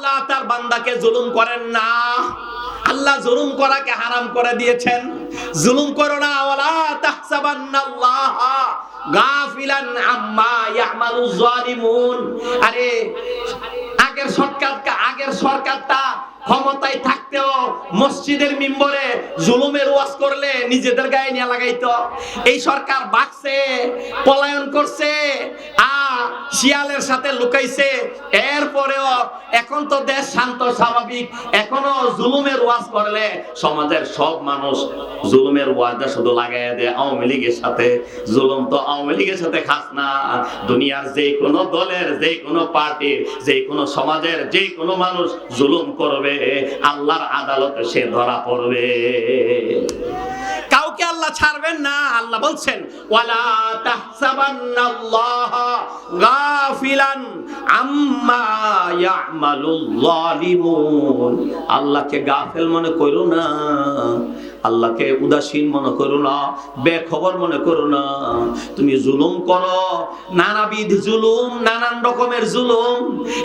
আল্লাহ তার বান্দাকে জুলুম করেন না। আল্লাহ জুলুম করাকে হারাম করে দিয়েছেন। জুলুম করো না। ওয়ালা তাহসাবান্নাল্লাহা গাফিলান আম্মা ইয়ামালুজ জালিমুন। আরে আগের সরকারটা ক্ষমতায় থাকতেও মসজিদের মিম্বরে জুলুমের ওয়াজ করলে নিজেদের গায়ে নিয়ে লাগাইতো। এই সরকার বাকছে, পলায়ন করছে, শিয়ালের সাথে লুকাইছে। এরপরেও এখন তো দেশ শান্ত স্বাভাবিক, এখনো জুলুমের ওয়াজ করলে সমাজের সব মানুষ জুলুমের ওয়াজটা শুধু লাগাইয়া দেয় আওয়ামী লীগের সাথে। জুলুম তো আওয়ামী লীগের সাথে খাস না, দুনিয়ার যে কোনো দলের, যে কোনো পার্টির, যে কোনো সমাজের যে কোনো মানুষ জুলুম করবে, আল্লাহর আদালতে সে ধরা পড়বে। কাউকে আল্লাহ ছাড়বেন না। আল্লাহ বলছেন ওয়ালা তাহসাবান্নাল্লাহা গাফিলান আম্মা ইয়ামালুল জালিমুন। আল্লাহকে গাফেল মনে করো না, আল্লাহকে উদাসীন মনে করো না, বেখবর মনে করো না। তুমি জুলুম করো, নানাবিধ জুলুম, নানান রকমের জুলুম।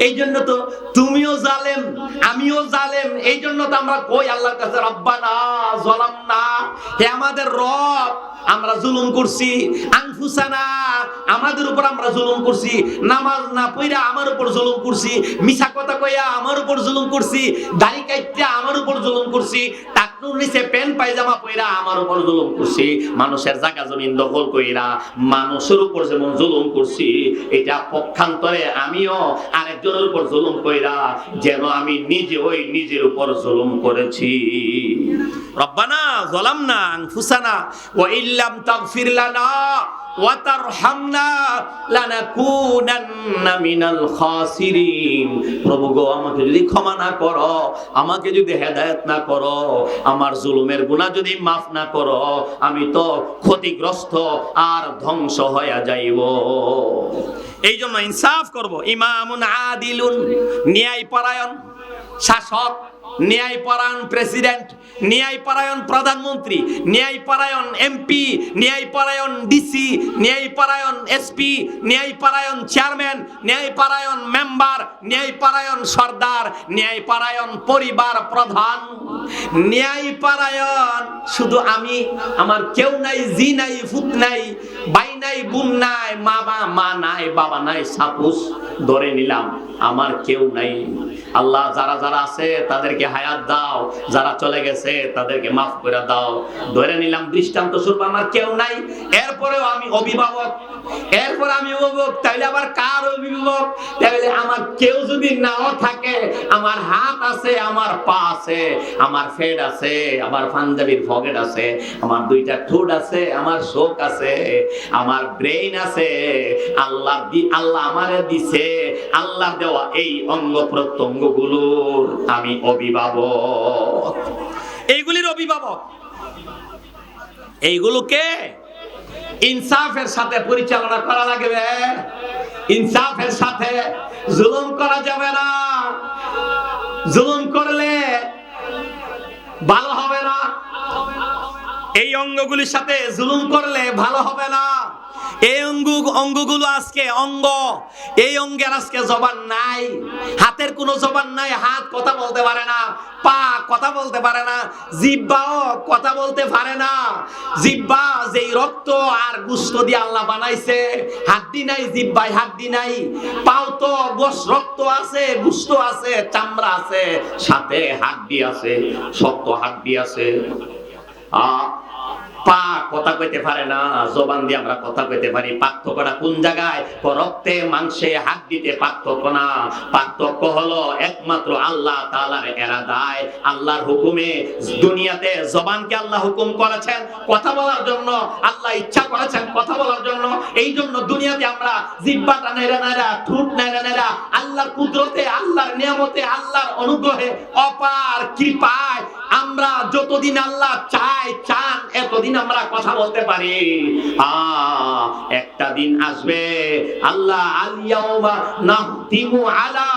এই জন্য তো তুমিও জালেম, আমিও জালেম। এই জন্য তো আমরা কই আল্লাহর কাছে রব্বানা যালামনা, হে আমাদের রব আমরা জুলুম করছি, আনফুসানা আমাদের উপর আমরা জুলুম করছি, নামাজ না পড়া আমার উপর জুলুম করছি, মিছা কথা কইয়া আমার উপর জুলুম করছি, দাড়ি কাটতে আমার উপর জুলুম করছি, টাকনুর নিচে প্যান্ট পায়জামা পইরা আমার উপর জুলুম করছি, মানুষের জায়গা জমিন দখল কইরা মানুষের উপর যেমন জুলুম করছি, এটা পক্ষান্তরে আমিও আরেকজনের উপর জুলুম কইরা যেন আমি নিজে ওই নিজের উপর জুলুম করেছি। রব্বানা যালামনা আনফুসানা ওয়া ইল্লাম তাগফির লানা ওয়া তারহামনা লানাকুনান্না মিনাল খাসিরিন। প্রভু গো, আমাকে যদি ক্ষমা না করো, আমাকে যদি হেদায়েত না করো, আমার জুলুমের গুনাহ যদি মাফ না করো, আমি তো ক্ষতিগ্রস্ত আর ধ্বংস হয়ে যাইব। এই জন্য ইনসাফ করব। ইমামুন আদিলুন, ন্যায়পরায়ণ শাসক, ন্যায়পরায়ণ প্রেসিডেন্ট, ন্যায়পরায়ণ প্রধানমন্ত্রী, ন্যায়পরায়ণ এমপি, ন্যায়পরায়ণ ডিসি, ন্যায়পরায়ণ এসপি, ন্যায়পরায়ণ চেয়ারম্যান, ন্যায়পরায়ণ মেম্বার, ন্যায়পরায়ণ সর্দার, ন্যায়পরায়ণ পরিবার প্রধান। ন্যায়পরায়ণ শুধু আমি, আমার কেউ নাই, জি নাই, ফুত নাই, ভাই নাই, বোন নাই, মা নাই, বাবা নাই, সাপুস ধরে নিলাম আমার কেউ নাই। আল্লাহ যারা যারা আছে তাদেরকে হায়াত দাও, যারা চলে গেছে তাদেরকে মাফ করে দাও। ধরে নিলাম দৃষ্টান্ত স্বরূপ আমার কেউ নাই, এরপরেও আমি অভিভাবক, এরপর আমি অভিভাবক, তাইলে আবার কার অভিভাবক? তাইলে আমার কেউ যদি নাও থাকে, আমার হাত আছে, আমার পা আছে, আমার ফেড আছে, আমার পাঞ্জাবির পকেট আছে, আমার দুইটা ঠোঁট আছে, আমার চোখ আছে, আমার ব্রেইন আছে, আল্লাহ আমারে দিছে, আল্লাহ দেওয়া এই অঙ্গ প্রত্যঙ্গ গুলোর আমি অভিভাবক, এইগুলির অভিভাবক। এইগুলোকে ইনসাফের সাথে পরিচালনা করা লাগবে, ইনসাফের সাথে। জুলুম করা যাবে না, জুলুম করলে ভালো হবে না। এই অঙ্গগুলির সাথে জুলুম করলে ভালো হবে না। এই অঙ্গগুলো আজকে অঙ্গ, এই অঙ্গের আজকে জবান নাই, হাতের কোনো জবান নাই, হাত কথা বলতে পারে না, পা কথা বলতে পারে না, জিহ্বাও কথা বলতে পারে না। জিহ্বা যেই রক্ত আর গোশত দিয়ে আল্লাহ বানাইছে, হাড্ডি নাই জিহ্বায়, হাড্ডি নাই। পাও তো গোশ রক্ত আছে, গোশত আছে, চামড়া আছে, সাথে হাড্ডি আছে, শক্ত হাড্ডি আছে। পা কথা কইতে পারে না, জবান দিয়ে আমরা কথা কইতে পারি। পার্থক্যটা কোন জায়গায়? রক্তে মাংসে হাড্ডিতে পার্থক্য না। পার্থক্য হলো একমাত্র আল্লাহ তাআলার ইরাদায়, আল্লাহর হুকুমে। দুনিয়াতে জবানকে আল্লাহ হুকুম করেছেন কথা বলার জন্য, আল্লাহ ইচ্ছা করেছেন কথা বলার জন্য। এই জন্য দুনিয়াতে আমরা জিহ্বাটা নেড়ে নেড়ে, ঠোঁট নেড়ে নেড়ে আল্লাহর কুদরতে, আল্লাহর নিয়ামতে, আল্লাহর অনুগ্রহে, অপার কৃপায় আমরা যতদিন আল্লাহ চান এতদিন আমরা কথা বলতে পারি। একটা দিন আসবে আল্লাহ আল-ইয়াওমা নাখতিমু আলা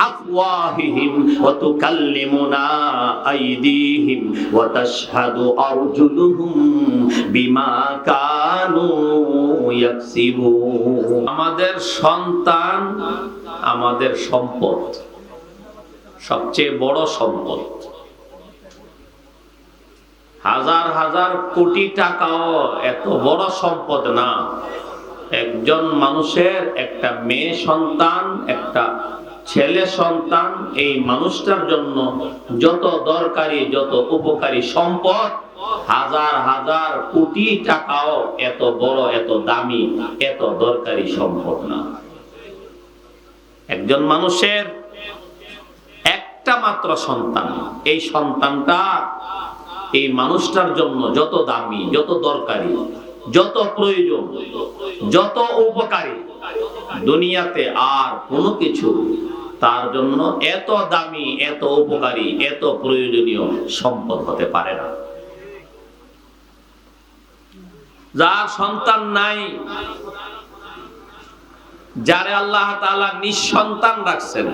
আফওয়াহিহিম ওয়া তুকাল্লিমুনা আইদিহিম ওয়া তাশহাদু আরজুলুহুম বিমা কানু ইয়াকসিবুন। আমাদের সন্তান আমাদের সম্পদ, সবচেয়ে বড় সম্পদ। হাজার হাজার কোটি টাকাও এত বড় সম্পদ না। একজন মানুষের একটা মেয়ে সন্তান, একটা ছেলে সন্তান, এই মানুষটার জন্য যত দরকারি, যত উপকারী সম্পদ, হাজার হাজার কোটি টাকাও এত বড়, এত দামি, এত দরকারি সম্পদ না। একজন মানুষের একটা মাত্র সন্তান, এই সন্তানটা এই মানুষটার জন্য যত দামি, যত দরকারি, যত প্রয়োজন, যত উপকারী, দুনিয়াতে আর কোনো কিছু তার জন্য এত দামি, এত উপকারী, এত প্রয়োজনীয় সম্পদ হতে পারে না। যার সন্তান নাই, যারে আল্লাহ তাআলা নিঃসন্তান রাখছেন,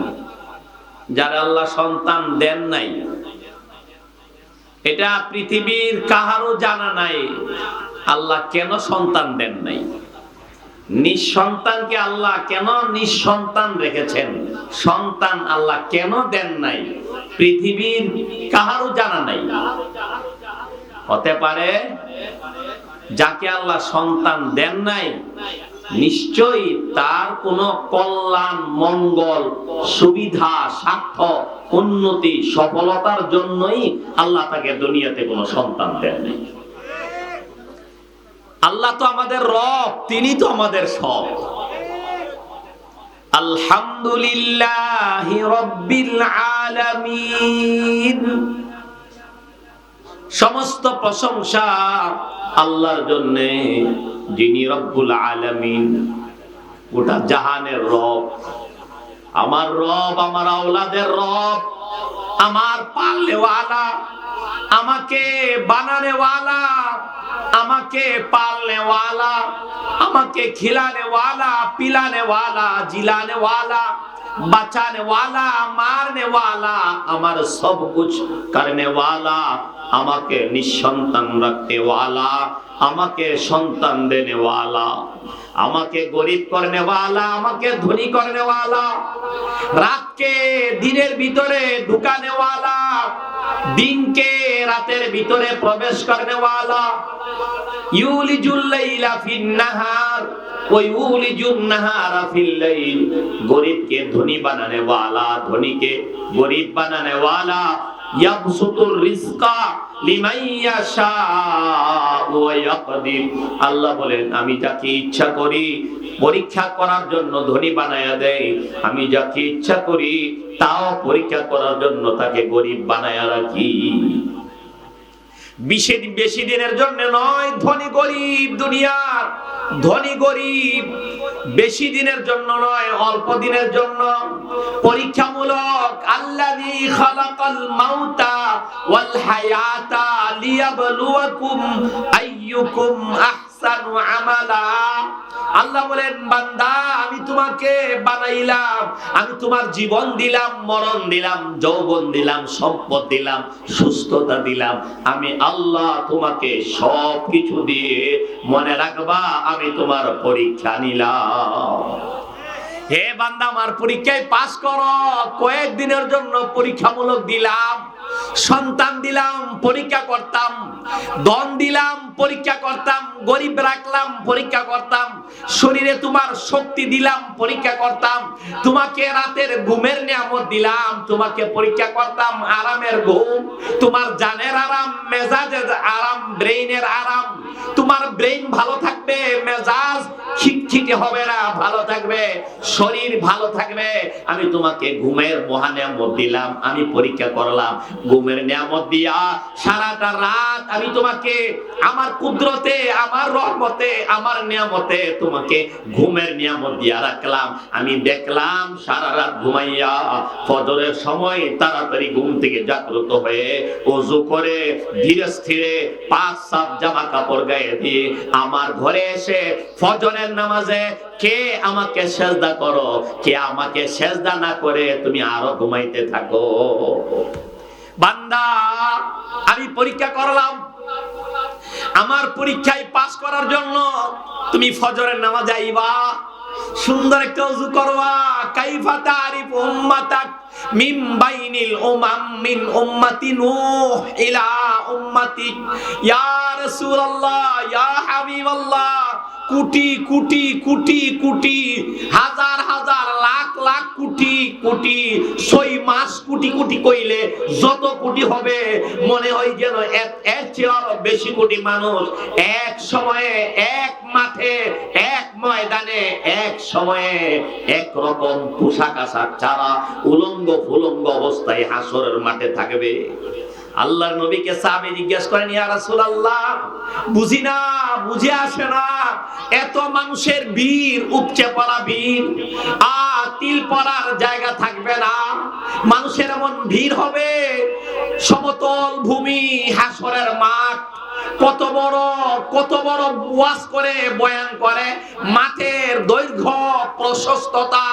যারে আল্লাহ সন্তান দেন নাই, এটা পৃথিবীর কাহারও জানা নাই আল্লাহ কেন সন্তান দেন নাই। নিঃসন্তানকে আল্লাহ কেন নিঃসন্তান রেখেছেন, সন্তান আল্লাহ কেন দেন নাই, পৃথিবীর কাহারও জানা নাই। হতে পারে যাকে আল্লাহ সন্তান দেন নাই, নিশ্চয়ই তার কোনো কল্যাণ, মঙ্গল, সুবিধা, স্বার্থ, উন্নতি, সফলতার জন্যই আল্লাহ তাকে দুনিয়াতে কোনো সন্তান দেন নাই। আল্লাহ তো আমাদের রব, তিনি তো আমাদের সব। আলহামদুলিল্লাহি রাব্বিল আলামিন। সমস্ত প্রশংসা আল্লাহর জন্য, যিনি রব্বুল আলামিন, গোটা জাহানের রব। আমার রব, আমার আওলাদের রব, আমার পালনেওয়ালা, আমাকে বানানেওয়ালা, আমাকে পালনেওয়ালা, আমাকে খিলানেওয়ালা, পিলানেওয়ালা, জিलानेवाला, बचानेवाला, मारनेवाला, আমার সব कुछ करनेवाला, আমাকে নিঃসন্তান রাখতেওয়ালা, আমাকে সন্তান দেনেওয়ালা, আমাকে গরিব করনেওয়ালা, আমাকে ধনী করনেওয়ালা, রাতকে দিনের ভিতরে ঢুকানেওয়ালা, দিনকে রাতের ভিতরে প্রবেশ করনেওয়ালা, ইউলিজুল লাইলা ফিন নাহার ওয়া ইউলিজুন নাহারা ফিল লাইল। গরিবকে ধনী বানানেওয়ালা, ধনীকে গরিব বানানেওয়ালা, ইয়াবসুতুর রিজকা লিমান ইয়াশা ওয়া ইয়াকদির। আল্লাহ বলেন, আমি যাকে ইচ্ছা করি পরীক্ষা করার জন্য ধনী বানায়া দেয়, আমি যাকে ইচ্ছা করি তাও পরীক্ষা করার জন্য তাকে গরিব বানায়া রাখি। বেশি দিনের জন্য নয়, ধনী গরিব, দুনিয়ার ধনী গরিব বেশি দিনের জন্য নয়, অল্প দিনের জন্য পরীক্ষামূলক। আল্লাযী খালাকাল মাউতা ওয়াল হায়াতা লিয়াবলুয়াকুম আইয়ুকুম আহসানু আমালা। আল্লাহ বলেন, বান্দা আমি তোমাকে বানাইলাম, আমি তোমার জীবন দিলাম, মরণ দিলাম, যৌবন দিলাম, সম্পদ দিলাম, সুস্থতা দিলাম। আমি আল্লাহ তোমাকে সব কিছু দিয়ে মনে রাখবা আমি তোমার পরীক্ষা নিলাম। হে বান্দা, আমার পরীক্ষায় পাস করো। কয়েকদিনের জন্য পরীক্ষামূলক দিলাম। সন্তান দিলাম, পরীক্ষা করতাম। ধন দিলাম, পরীক্ষা করতাম। গরিব রাখলাম, পরীক্ষা করতাম। শরীরে তোমার শক্তি দিলাম, পরীক্ষা করতাম। তোমাকে রাতের ঘুমের নিয়ামত দিলাম, তোমাকে পরীক্ষা করতাম। আরামের ঘুম, তোমার জানের আরাম, মেজাজের আরাম, ব্রেইনের আরাম। তোমার ব্রেইন ভালো থাকবে, মেজাজ খিটখিটে হবে না, ভালো থাকবে, শরীর ভালো থাকবে। আমি তোমাকে ঘুমের মহানিয়ামত দিলাম, আমি পরীক্ষা করলাম। ঘুমের নিয়ামত দিয়া সারাটা রাত আমি তোমাকে আমার কুদরতে, আমার রহমতে, আমার নিয়ামতে তোমাকে ঘুমের নিয়ামত দিয়া রাখলাম। আমি দেখলাম সারা রাত ঘুমাইয়া ফজরের সময় তাড়াতাড়ি ঘুম থেকে জাগ্রত হয়ে ওযু করে ধীরে স্থিরে পাঁচ সাত জামা কাপড় গায়ে দিয়ে আমার ঘরে এসে ফজরের নামাজে কে আমাকে সেজদা করো, কে আমাকে সেজদা না করে তুমি আরো ঘুমাইতে থাকো। বান্দা, আমি পরীক্ষা করলাম। আমার পরীক্ষায় পাস করার জন্য তুমি ফজরের নামাজে আইবা, সুন্দর একটা ওযু করবা। কাইফা তারিফ উম্মাতাক মিন বাইনি বাইনিল উমাম মিন উম্মতি নূহ ইলা উম্মতি ইয়া রাসূলুল্লাহ ইয়া হাবিবাল্লাহ কোটি কোটি কোটি কোটি হাজার হাজার লাখ লাখ কোটি কোটি 6 মাস কোটি কোটি কইলে যত কোটি হবে মনে হয় যেন এর চেয়ে আরো বেশি কোটি মানুষ এক সময়ে এক মাঠে এক ময়দানে এক সময়ে এক রকম পোশাক আশাক ছাড়া উলঙ্গ ফুলঙ্গ অবস্থায় হাসরের মাঠে থাকবে। আল্লাহর নবীকে সাহাবী জিজ্ঞেস করেন, ইয়া রাসূলুল্লাহ বুঝি না, বুঝে আসে না, এত মানুষের ভিড়, উপচে পড়া ভিড়, তিল পড়ার জায়গা থাকবে না, মানুষের এমন ভিড় হবে, সমতল ভূমি হাসরের মাঠ, কত বড় ওয়াজ করে বয়ান করে, মাঠের দৈর্ঘ্য প্রশস্ততা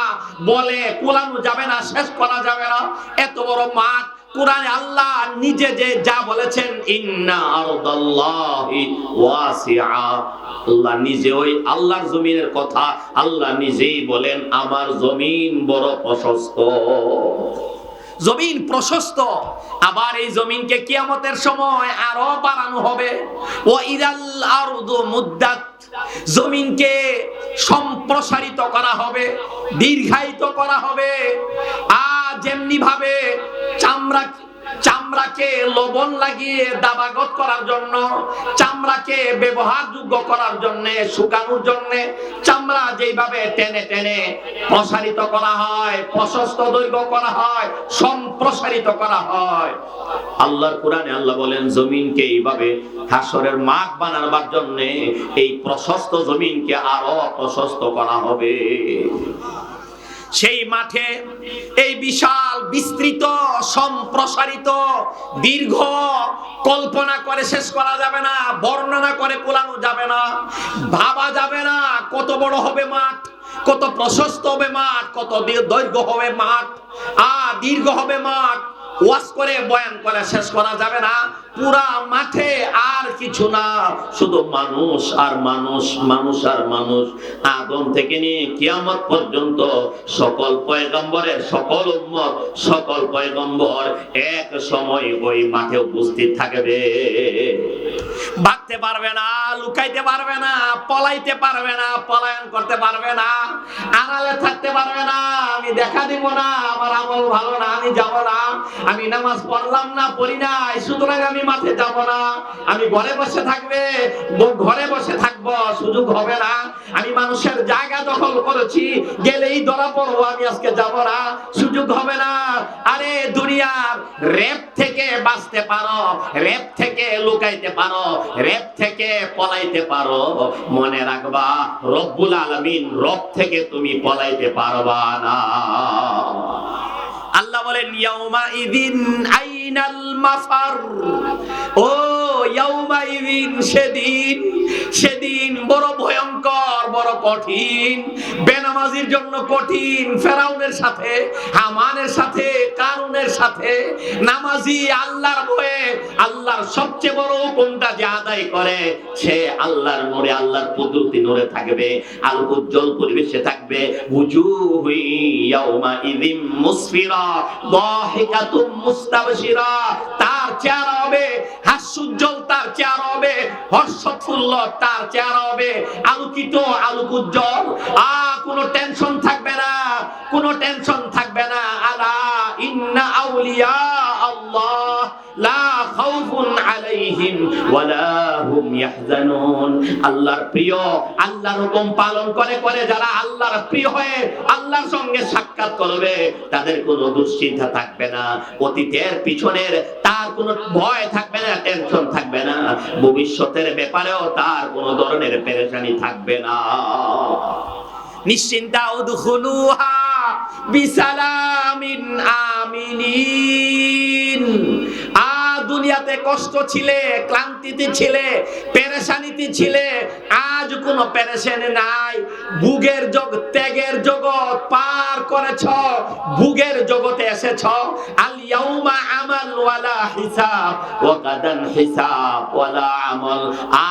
বলে কুলানো যাবে না, শেষ করা যাবে না, এত বড় মাঠ। কুরআনে আল্লাহ নিজে যে যা বলেছেন, ইন্না আরদাল্লাহি ওয়াসিআ, আল্লাহ নিজে ওই আল্লাহর জমিনের কথা আল্লাহ নিজেই বলেন, আমার জমিন বড় প্রশস্ত, জমিন প্রশস্ত। আবার এই জমিনকে কিয়ামতের সময় আরো বাড়ানো হবে। ওয়া ইদাল আরদু মুদ্দাত, জমিনকে সম্প্রসারিত করা হবে, দীর্ঘায়িত করা হবে। যেমনি ভাবে চামড়াকে লবণ লাগিয়ে দাবাগত করার জন্য, চামড়াকে ব্যবহারযোগ্য করার জন্য, শুকানোর জন্য চামড়া যেইভাবে টেনে টেনে প্রসারিত করা হয়, প্রশস্ত দৈর্ঘ্য করা হয়, সম্প্রসারিত করা হয়, আল্লাহর কোরআনে আল্লাহ বলেন জমিনকে এইভাবে হাসরের মাঠ বানাবার জন্য এই প্রশস্ত জমিনকে আরো প্রশস্ত করা হবে। সেই মাঠে এই বিশাল বিস্তৃত সম্প্রসারিত দীর্ঘ কল্পনা করে শেষ করা যাবে না, বর্ণনা করে কুলানো যাবে না, ভাবা যাবে না কত বড় হবে মাঠ, কত প্রশস্ত হবে মাঠ, কত দৈর্ঘ্য হবে মাঠ, দীর্ঘ হবে মাঠ। ওয়াজ করে বয়ান করে শেষ করা যাবে না। পুরা মাঠে আর কিছু না, শুধু মানুষ আর মানুষ, মানুষ আর মানুষ। আদম থেকে নিয়ে কিয়ামত পর্যন্ত সকল পয়গম্বরের সকল উম্মত, সকল পয়গম্বর এক সময় ওই মাঠে উপস্থিত থাকবে। ভাগতে পারবে না, লুকাইতে পারবে না, পলাইতে পারবে না, পলায়ন করতে পারবে না, আড়ালে থাকতে পারবে না, আমি দেখা দিব না, আমার আমল ভালো না, আমি যাব না, আমি নামাজ পড়লাম না, পড়ি নাই, সুতরাং আমি মাঠে যাব না, আমি ঘরে বসে থাকবো, সুযোগ হবে না, আমি মানুষের জায়গা দখল করেছি, গেলেই ধরা পড়বো, আমি আজকে যাব না, সুযোগ হবে না। আরে দুনিয়ার রেপ থেকে বাঁচতে পারো, রেপ থেকে লুকাইতে পারো, রেপ থেকে পলাইতে পারো, মনে রাখবা রব্বুল আলামিন রব থেকে তুমি পলাইতে পারবা না। আল্লাহ বলেন ইয়াউমা ইযিন আইনাল মাফার, ও ইয়াউমা ইযিন, সেদিন বড় ভয়ঙ্কর, বড় কঠিন, বেনামাজির জন্য কঠিন, ফেরাউনের সাথে, হামানের সাথে, কারুনের সাথে। নামাজি আল্লাহর ভয়ে আল্লাহর সবচেয়ে বড় হুকুমটা যে আদায় করে, সে আল্লাহর নূরে, আল্লাহর কুদরতি নূরে থাকবে, আলো উজ্জ্বল পরিবেশে থাকবে। উজুহু ইয়াউমা ইযিন মুসফিরা দাহিকাতুম মুস্তাবশিরা, তার চেহারা হবে হাস্যোজ্জ্বল, তার চেহারা হবে হর্ষোৎফুল্ল, তার চেহারা হবে আলোকিত, আলোক উজ্জ্বল। কোনো টেনশন থাকবে না, কোনো টেনশন থাকবে না। আলা ইন্না আউলিয়া আল্লাহ লা খাউফুন আলাইহিম ওয়ালা হুম ইয়াহজানুন। আল্লাহর প্রিয়, আল্লাহর হুকুম পালন করে করে যারা আল্লাহর প্রিয় হয়ে আল্লাহর সঙ্গে সাক্ষাৎ করবে, তাদের কোনো দুশ্চিন্তা থাকবে না, অতীতের পিছনের তার কোনো ভয় থাকবে না, টেনশন থাকবে না, ভবিষ্যতের ব্যাপারেও তার কোনো ধরনের পেরেশানি থাকবে না। নিশ্চিন্তা উদখুলুহা বিসালামিন আমিনিন। দুনিয়াতে কষ্ট ছিলে, ক্লান্তিতে ছিলে, পেরেশানিতে ছিলে, আজ কোনো পেরেশানি নাই। ভোগের জগৎ, ত্যাগের জগৎ পার করেছ, ভোগের জগতে এসেছ। আল ইয়াউমা আমাল ওয়ালা হিসাব ওয়া গাদান হিসাব ওয়ালা আমল।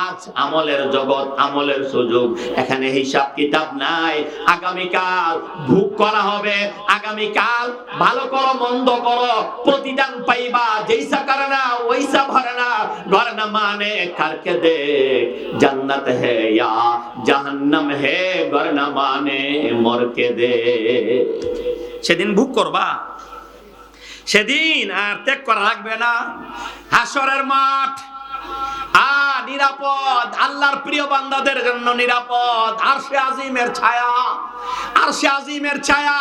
আজ আমলের জগৎ, আমলের সুযোগ, এখানে হিসাব কিতাব নাই। আগামীকাল ভোগ করা হবে, আগামীকাল ভালো করো মন্দ করো প্রতিদান পাইবা। যেইসা করে না ওইসা ভরে না, ঘর না মানে কারকে দে, জান্নাত হে ইয়া জাহান্নাম হে, ঘর না মানে মরকে দে। সেদিন ভোগ করবা, সেদিন আর ত্যাগ করা লাগবে না। হাসরের মাঠ নিরাপদ, আল্লাহর প্রিয় বান্দাদের জন্য নিরাপদ। আরশে আজিমের ছায়া, আরশে আজিমের ছায়া।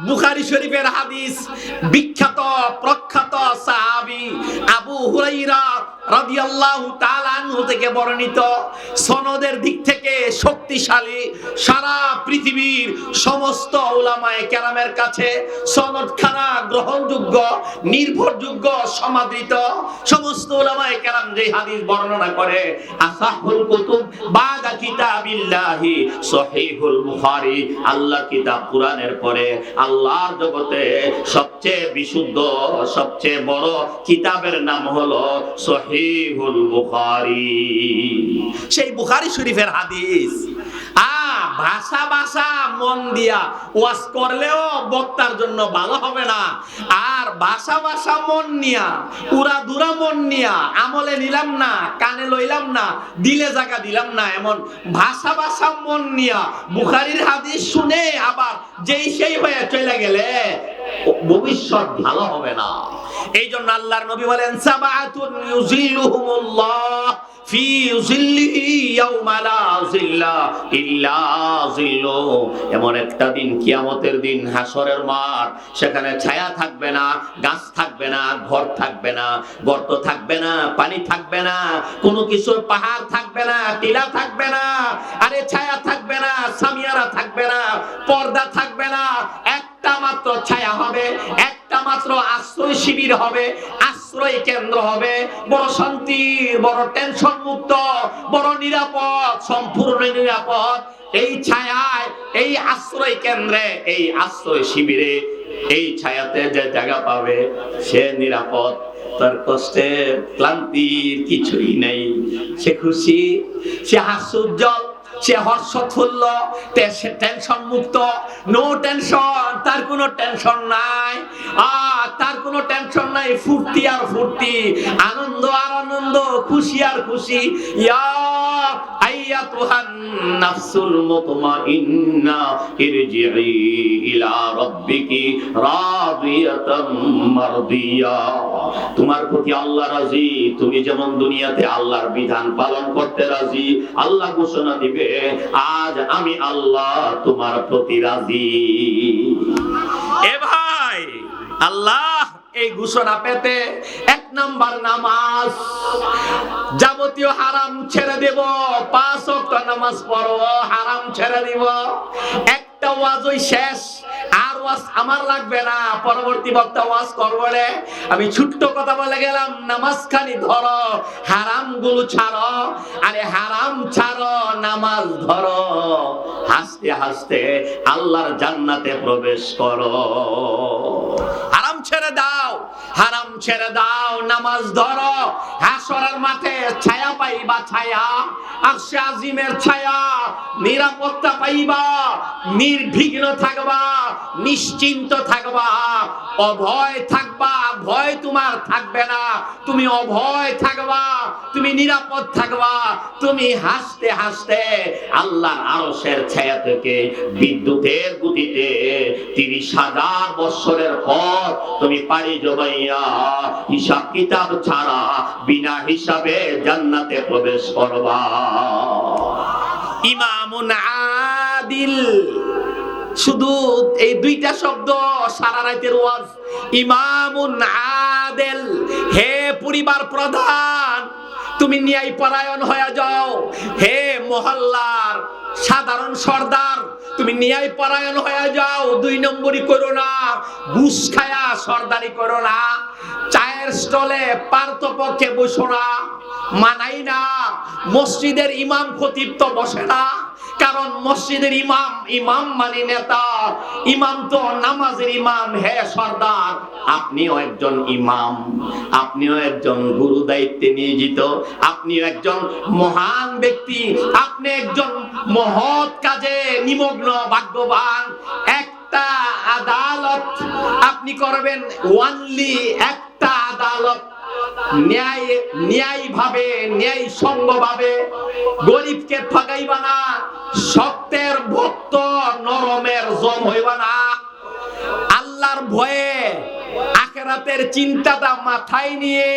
বুখারী শরীফের হাদিস, বিখ্যাত প্রখ্যাত সাহাবী আবু হুরায়রা রাদিয়াল্লাহু তাআলা আনহু থেকে বর্ণিত, সনদের দিক থেকে শক্তিশালী, সারা পৃথিবীর সমস্ত উলামায়ে কেরামের কাছে সনদখানা গ্রহণযোগ্য, নির্ভরযোগ্য, সমাদৃত। সমস্ত উলামায়ে কেরাম যে হাদিস বর্ণনা করে, আসাহুল কুতুব বাদা কিতাবিল্লাহি সহিহুল বুখারী, আল্লাহর কিতাব কুরআনের পরে আল্লাহর জগতে সবচেয়ে বিশুদ্ধ, সবচেয়ে বড় কিতাবের নাম হলো সহিহুল বুখারী। সেই বুখারী শরীফের হাদিস। ভাষা ভাষা মন দিয়া ওয়াজ করলেও বক্তার জন্য ভালো হবে না। আর ভাষা ভাষা মন নিয়া, উড়া দুরা মন নিয়া আমলে নিলাম না, কানে লইলাম না, দিলে জায়গা দিলাম না, এমন ভাষা ভাষা মন নিয়া বুখারীর হাদিস শুনে আবার যেই সেই হয়ে চলে গেলে ভবিষ্যৎ ভালো হবে না। এই জন্য আল্লাহর নবী বলেন, সাবাতুন ইউজিল্লুহুমুল্লাহ ফি জিল্লিহি ইয়াউমা লা জিল্লা ইল্লা জিল্লু। এমন একটা দিন, কিয়ামতের দিন, হাসরের মাঠ, সেখানে ছায়া থাকবে না, গাছ থাকবে না, ঘর থাকবে না, গর্ত থাকবে না, পানি থাকবে না, কোনো কিছুর পাহাড় থাকবে না, টিলা থাকবে না, আরে ছায়া থাকবে না, সামিয়ারা থাকবে না, পর্দা থাকবে না। একটা মাত্র ছায়া হবে, একটা মাত্র আশ্রয় শিবির হবে, আশ্রয় কেন্দ্র হবে, বড় শান্তির, বড় টেনশন মুক্ত, বড় নিরাপদ, সম্পূর্ণ নিরাপদ। এই ছায়ায়, এই আশ্রয় কেন্দ্রে, এই আশ্রয় শিবিরে, এই ছায়াতে যে জায়গা পাবে সে নিরাপদ। তার কষ্টে ক্লান্তির কিছুই নেই, সে খুশি, সে হাস্যোজ্জ্বল, সে হর্ষোৎফুল্ল, সে টেনশন মুক্ত, নো টেনশন, তার কোনো টেনশন নাই। তার কোনো টেনশন নাই, ফুর্তি আর ফুর্তি, আনন্দ আর আনন্দ, খুশি আর খুশি। ইয়া আইয়াতুহান নাফসুল মুতমাইন্না ইরজিই ইলা রাব্বিকি রাদিয়াতাম মারদিয়া। তোমার প্রতি আল্লাহ রাজি, তুমি যেমন দুনিয়াতে আল্লাহর বিধান পালন করতে রাজি, আল্লাহ ঘোষণা দিবে, আজ আমি আল্লাহ তোমার প্রতি রাজি। এ ভাই, আল্লাহ এই ঘোষণা পেতে এক নাম্বার নামাজ, যাবতীয় হারাম ছেড়ে দেব, 5 ওয়াক্ত নামাজ পড়ব, হারাম ছেড়ে দিব। একটা ওয়াজই শেষ, আর ওয়াজ আমার লাগবে না, পরবর্তী বক্তা ওয়াজ করবো রে। আমি ছোট্ট কথা বলে গেলাম, নামাজ খানি ধরো, হারাম গুলো ছাড়ো, আরে হারাম ছাড়ো, নামাজ ধরো, হাসতে হাসতে আল্লাহর জান্নাতে প্রবেশ করো। হারাম ছেড়ে দাও, হারাম ছেড়ে দাও, নামাজ ধরো, হাসরের মাঠে ছায়া পাইবা, ছায়া, আরশে আজিমের ছায়া, নিরাপত্তা পাইবা, নির্বিঘ্ন থাকবা, নিশ্চিন্ত থাকবা, অভয় থাকবা, ভয় তোমার থাকবে না, তুমি অভয় থাকবা, তুমি নিরাপদ থাকবা, তুমি হাসতে হাসতে আল্লাহর আরশের ছায়া থেকে বিদ্যুতের গতিতে 30,000 বছরের পর তুমি পাড়ি জমাইয়া হিসাব কিতাব ছাড়া বিনা হিসাবে জান্নাতে প্রবেশ করবা। ইমামুন আদিল, শুধু এই দুইটা শব্দ সারা রাতের ওয়াজ। ইমামুন আদিল, হে পরিবার প্রধান, তুমি ন্যায় পরায়ণ হয়ে যাও। হে মহল্লার সাধারণ সর্দার, তুমি ন্যায় পরায়ণ হয়ে যাও। 2 নম্বরই করো না, ঘুষ খায়া সর্দারি করো না, চায়ের স্টলে পারতপক্ষে বসো না, মানাই না। মসজিদের ইমাম খতিব তো বসে না, কারণ মসজিদের ইমাম, ইমাম মানে নেতা, ইমাম তো নামাজের ইমাম। হে সর্দার, আপনিও একজন ইমাম, আপনিও একজন গুরু দায়িত্বে নিয়োজিত, আপনিও একজন মহান ব্যক্তি, আপনি একজন মহৎ কাজে নিমগ্ন, ভাগ্যবান। একটা আদালত আপনি করবেন, ওয়ানলি একটা আদালত, ন্যায় ভাবে, ন্যায় সঙ্গভাবে। গরিবকে ঠকাইবা না, শক্তের ভক্ত নরমের জম হইবা না। আল্লাহর ভয়ে আখিরাতের চিন্তাটা মাথায় নিয়ে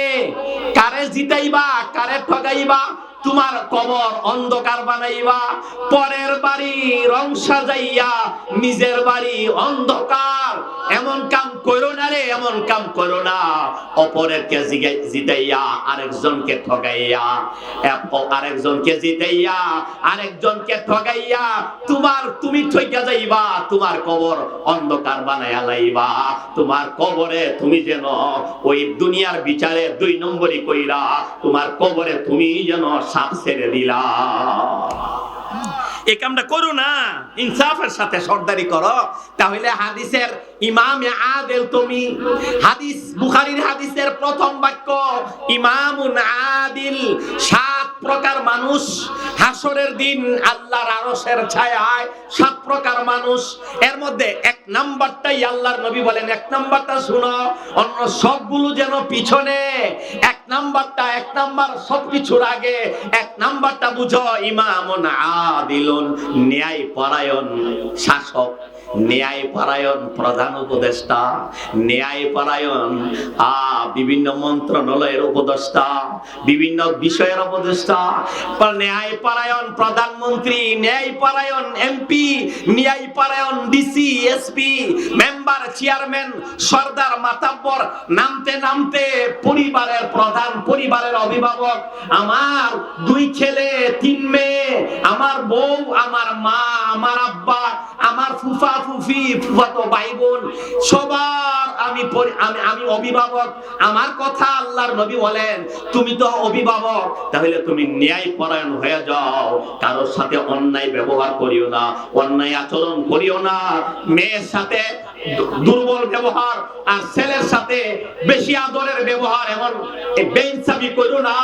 কারে জিতাইবা, কারে ঠকাইবা, তোমার কবর অন্ধকার বানাইবা। পরের বাড়ি রং সাজাইয়া নিজের বাড়ি অন্ধকার, এমন কাম করো না রে, এমন কাম করো না। অপরেরকে জিতাইয়া আরেকজনকে ঠকাইয়া, আরেকজনকে জিতাইয়া আরেকজনকে ঠকাইয়া তুমি ঠইকা যাইবা, তোমার কবর অন্ধকার বানাইয়া লাইবা। তোমার কবরে তুমি যেন ওই দুনিয়ার বিচারে 2 নম্বরই কইরা, তোমার কবরে তুমি যেন সাপ ছেড়ে দিলা। এই কামটা করো না, ইনসাফের সাথে সর্দারি করো। তাহলে হাদিসের ইমামে আদিল তুমি। হাদিস, বুখারীর হাদিসের প্রথম বাক্য ইমামুন আদিল। 7 প্রকার মানুষ হাসরের দিন আল্লাহর আরশের ছায়ায়, 7 প্রকার মানুষ। এর মধ্যে 1 নাম্বারটাই আল্লাহর নবী বলেন, 1 নাম্বারটা শুনো, অন্য সবগুলো যেন পিছনে। 1 নাম্বার সবকিছুর আগে, 1 নাম্বারটা বুঝো, ইমামুন আদিলুন, ন্যায় পরায়ণ শাসক, ন্যায় পরায়ণ প্রধান উপদেষ্টা, ন্যায় পরায়ণ বিভিন্ন মন্ত্রণালয়ের উপদেষ্টা, বিভিন্ন বিষয়ের উপদেষ্টা, ন্যায় পরায়ণ প্রধানমন্ত্রী, ন্যায় পরায়ণ এমপি, ন্যায় পরায়ণ ডিসি, এসপি, মেম্বার, চেয়ারম্যান, সর্দার, মাতাব্বর, নামতে নামতে পরিবারের প্রধান, পরিবারের অভিভাবক। আমার 2 ছেলে 3 মেয়ে, আমার বউ, আমার মা, আমার আব্বা, আমার ফুফা ফুফি, ফুফাতো ভাই বোন, সবার আমি অভিভাবক। আমার কথা আল্লাহর নবী বলেন, তুমি তো অভিভাবক, তাহলে তুমি ন্যায় পরায়ণ হয়ে যাও। কারোর সাথে অন্যায় ব্যবহার করিও না, অন্যায় আচরণ করিও না। মেয়ের সাথে দুর্বল ব্যবহার আর ছেলের সাথে বেশি আদরের ব্যবহার, এমন বেইনসাফি করো না।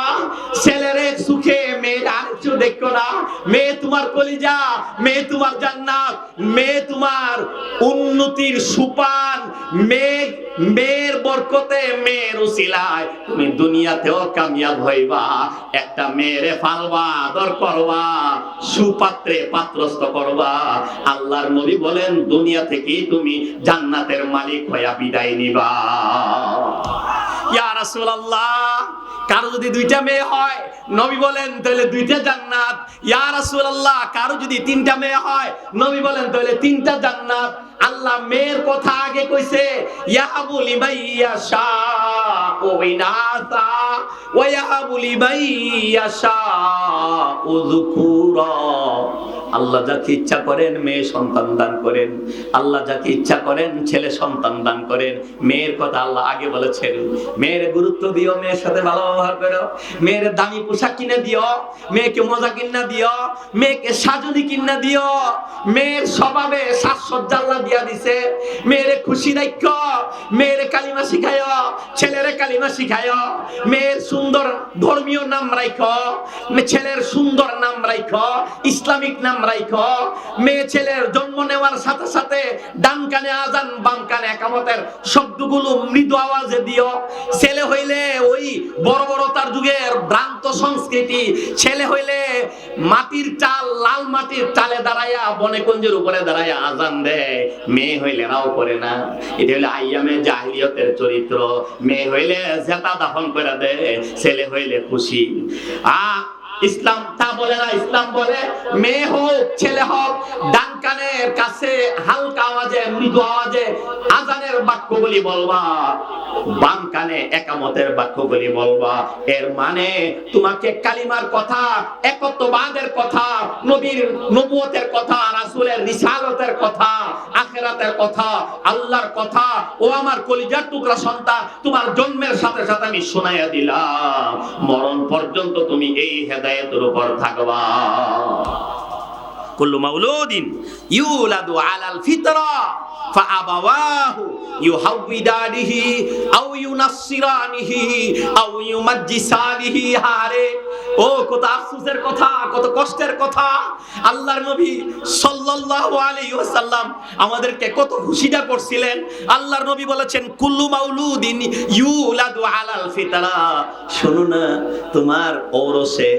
ছেলের সুখে মেয়ের আরেকটু দেখো না। মেয়ে তোমার কলিজা, মেয়ে তোমার জান্নাত, মেয়ে তোমার উন্নতির সুপান। মেয়ের বরকতে, মেয়ের উসিলায় তুমি দুনিয়াতেও কামিয়াব হইবা। একটা মেয়েরে পালবা, আদর করবা, সুপাত্রে পাত্রস্থ করবা। আল্লাহর নবী বলেন, দুনিয়া থেকেই তুমি জান্নাতের মালিক হইয়া বিদায় নিবা। ইয়া রাসূলুল্লাহ, কারো যদি 2টা মেয়ে হয়, নবী বলেন তাহলে 2টা জান্নাত। ইয়া রাসূলুল্লাহ, কারো যদি 3টা মেয়ে হয়, নবী বলেন তাহলে 3টা জান্নাত। আল্লাহ মেয়ের কথা আগে কইছে, ইয়াহাবু লিমাইয়াশা ওয়া ইনাসা ওয়া ইয়াহাবু লিমাইয়াশা যুকুরা। আল্লাহ যাকে ইচ্ছা করেন মেয়ে সন্তান দান করেন, আল্লাহ যাকে ইচ্ছা করেন ছেলে সন্তান দান করেন। মেয়ের কথা আল্লাহ আগে বলেছেন, মেয়ের গুরুত্ব দিও, মেয়ের সাথে ভালো ব্যবহার করো, মেয়ের দামি পোশাক কিনে দিও, মেয়েকে মজা কিনা দিও, মেয়েকে সাজুনি কিনা দিও। মেয়ের স্বভাবে সাজসজ্জা আল্লাহ দিয়া দিছে। মেয়েরে খুশি রাখো, মেয়েরে কালিমা শিখায়ো, ছেলেরে কালিমা শিখায়ো। মেয়ের সুন্দর ধর্মীয় নাম রাখো, ছেলের সুন্দর নাম রাখো, ইসলামিক নাম রাখো। মেয়ে ছেলের জন্ম নেওয়ার সাথে সাথে ডান কানে আজান, বাম কানে একামতের শব্দগুলো মৃদু আওয়াজে দিও। ছেলে হইলে ওই বড় বড় তার যুগের ভ্রান্ত সংস্কৃতি, ছেলে হইলে মাটির চাল, লাল মাটির চালে দাঁড়াইয়া, বনে কুঞ্জের উপরে দাঁড়াইয়া আজান দেয়। মেয়ে হইলে রাও করে না। এটা হইলে আইয়ামে জাহিলিয়তের চরিত্র। মেয়ে হইলে জেতা দাফন করে দেয়, ছেলে হইলে খুশি। ইসলাম তা বলে না। ইসলাম বলে মেয়ে হোক ছেলে হোক, ডান কানের কাছে হালকা আওয়াজে, মৃদু আওয়াজে আজানের বাক্যগুলি বলবা, বাম কানে একামতের বাক্যগুলি বলবা। এর মানে তোমাকে কালিমার কথা, একত্ববাদের কথা, নবীর নবুয়তের কথা, রাসূলের রিসালাতের কথা, আখিরাতের কথা, আল্লাহর কথা, ও আমার কলিজার টুকরা সন্তান, তোমার জন্মের সাথে সাথে আমি শোনাইয়া দিলাম। মরণ পর্যন্ত তুমি এই হেদায়েতের উপর থাকবা। কুল্লু মাউলুদিন ইউলাদু আলাল ফিতরা ফাআবাওয়াহু ইউহাউইদানিহি আও ইউনাসসিরানিহি আও ইউমাজ্জিসানিহি। হারে ও কত আফসোসের কথা, কত কষ্টের কথা। আল্লাহর নবী সাল্লাল্লাহু আলাইহি ওয়াসাল্লাম আমাদেরকে কত খুশিটা করছিলেন। আল্লাহর নবী বলেছেন কুল্লু মাউলুদিন ইউলাদু আলাল ফিতরা। শোনো না, তোমার ঔরসে,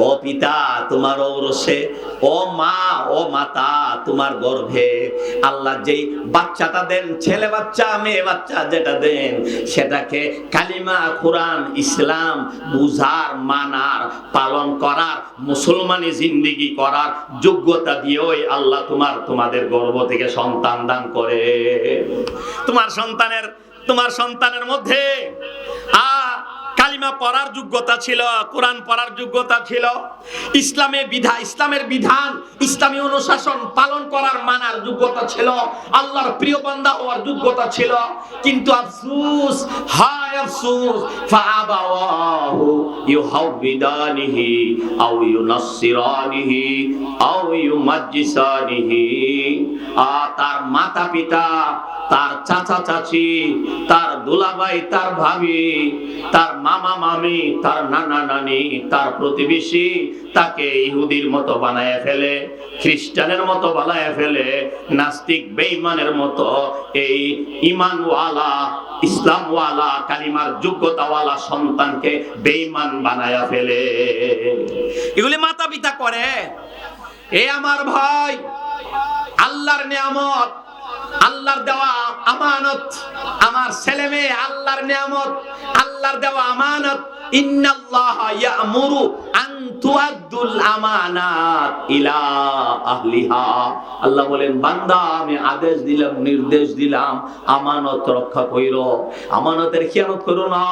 ও পিতা তোমার ঔরসে, ও মা, ও মাতা তোমার গর্ভে আল্লাহ যেই বাচ্চাটা দেন, ছেলে বাচ্চা মেয়ে বাচ্চা যেটা দেন, সেটাকে কালিমা কোরআন ইসলাম বুঝার, মানার, পালন করার, মুসলমানি জিন্দেগি করার যোগ্যতা দিয়েই আল্লাহ তোমাদের গর্ভ থেকে সন্তান দান করে। তোমার সন্তানের মধ্যে কালিমা পড়ার যোগ্যতা ছিল, কোরআন পড়ার যোগ্যতা ছিল, ইসলামের বিধান, ইসলামী অনুশাসন পালন করার, মানার যোগ্যতা ছিল, আল্লাহর প্রিয় বান্দা হওয়ার যোগ্যতা ছিল। কিন্তু আফসোস, হায় আফসোস, ফাআবাওয়াহু ইউহাউবিদানিহি আও ইউনাসসিরানিহি আও ইউমাজ্জিসানিহি। তার মাতা পিতা, তার চাচা চাচি, তার দুলাভাই, তার ভাবি, তার মামা মামি, তার নানা নানি, তার প্রতিবেশী তাকে ইহুদির মতো বানায় ফেলে, খ্রিস্টানের মতো বানায় ফেলে, নাস্তিক বেঈমানের মতো এই ঈমানওয়ালা, ইসলামওয়ালা, কালিমার যোগ্যতাওয়ালা সন্তানকে বেঈমান বানায় ফেলে। এগুলি মাতা পিতা করে। এ আমার ভাই, আল্লাহর নিয়ামত, আল্লাহর দেওয়া আমানত, আমার ছেলে মেয়ে আল্লাহর নিয়ামত, আল্লাহর দেওয়া আমানত। ইন্নাল্লাহা ইয়া'মুরু আন তুআদ্দুল আমানাত ইলা আহলিহা। আল্লাহ বলেন, বান্দা আমি আদেশ দিলাম, নির্দেশ দিলাম, আমানত রক্ষা কইরো, আমানতের খেয়ানত করো না।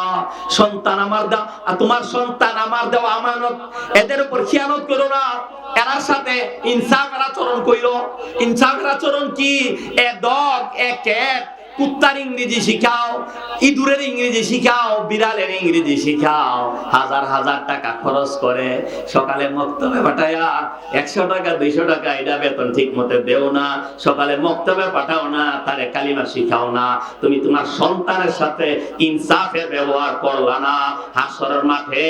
সন্তান আমার দাও, তোমার সন্তান আমার দেওয়া আমানত, এদের উপর খেয়ানত করো না। এর সাথে ইনসাফের আচরণ কইরো। ইনসাফের আচরণ কি? এ ডগ, এ ক্যাট, কুত্তার ইংরেজি শিখাও, ইঁদুরের ইংরেজি শিখাও, বিড়ালের ইংরেজি শিখাও। হাজার হাজার টাকা খরচ করে সকালে মক্তবে পাঠায়া 100 টাকা 200 টাকা এটা বেতন ঠিক মতো দেও না, সকালে মক্তবে পাঠাও না, তারে কালিমা শিখাও না। তুমি তোমার সন্তানের সাথে ইনসাফের ব্যবহার করলা না। হাসরের মাঠে